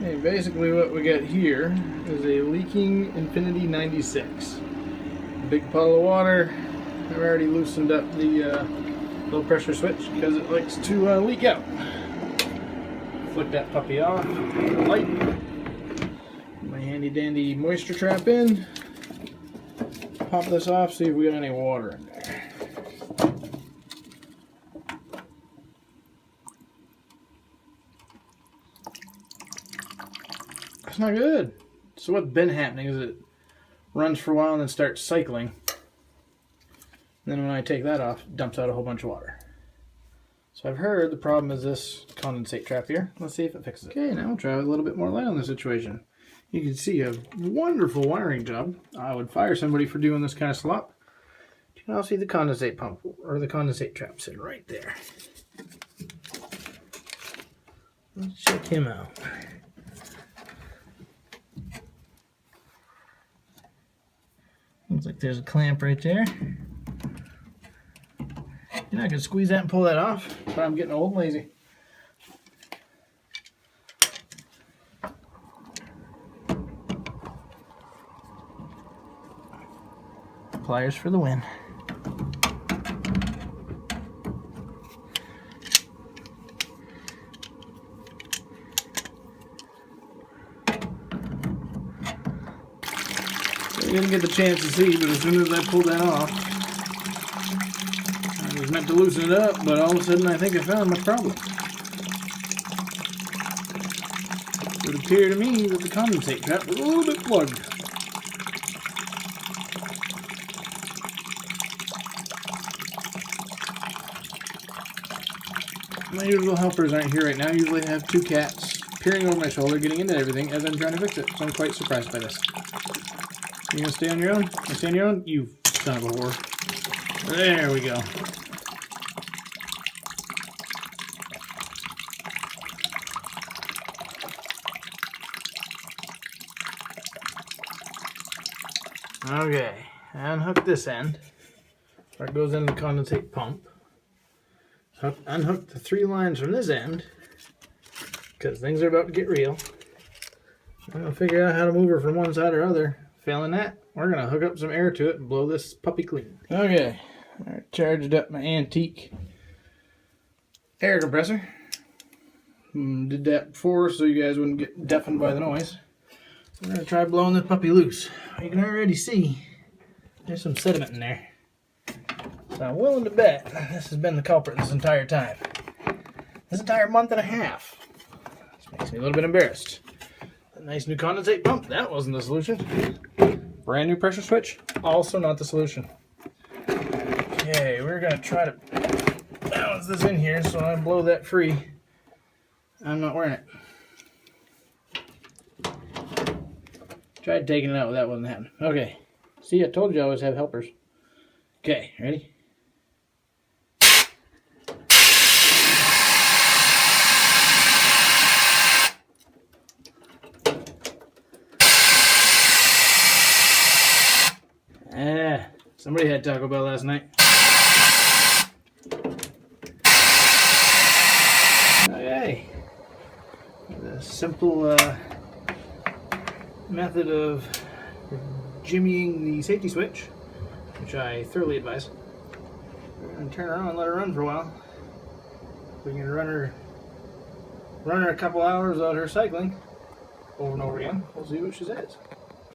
Okay, basically what we got here is a leaking Infiniti 96. Big puddle of water. I've already loosened up the low pressure switch because it likes to leak out. Flick that puppy off, light. My handy dandy moisture trap in. Pop this off, see if we got any water in there. It's not good. So what's been happening is it runs for a while and then starts cycling. And then when I take that off, it dumps out a whole bunch of water. So I've heard the problem is this condensate trap here. Let's see if it fixes it. Okay, now we'll try with a little bit more light on the situation. You can see a wonderful wiring job. I would fire somebody for doing this kind of slop. You can also see the condensate pump, or the condensate trap sitting right there. Let's check him out. Looks like there's a clamp right there. You're not going to squeeze that and pull that off, but I'm getting old and lazy. Pliers for the win. So you didn't get the chance to see, but as soon as I pulled that off, I was meant to loosen it up, but all of a sudden I think I found my problem. It would appear to me that the condensate trap was a little bit plugged. My usual helpers aren't here right now. Usually I have two cats peering over my shoulder, getting into everything as I'm trying to fix it. So I'm quite surprised by this. You gonna stay on your own? You stay on your own? You son of a whore. There we go. Okay, unhook this end. Where it goes into the condensate pump. Unhook the 3 lines from this end, because things are about to get real. I'm going to figure out how to move her from one side or other. Failing that, we're going to hook up some air to it and blow this puppy clean. Okay, I charged up my antique air compressor. Did that before so you guys wouldn't get deafened by the noise. We're going to try blowing this puppy loose. You can already see there's some sediment in there. So I'm willing to bet this has been the culprit this entire time. This entire month and a half. This makes me a little bit embarrassed. A nice new condensate pump, that wasn't the solution. Brand new pressure switch, also not the solution. Okay, we're going to try to balance this in here so I blow that free. I'm not wearing it. Tried taking it out, but that wasn't happening. Okay, see, I told you I always have helpers. Okay, ready? Somebody had Taco Bell last night. Okay. The simple method of jimmying the safety switch, which I thoroughly advise. We're going to turn her on and let her run for a while. We can run her a couple hours without her cycling over and over again. We'll see what she says.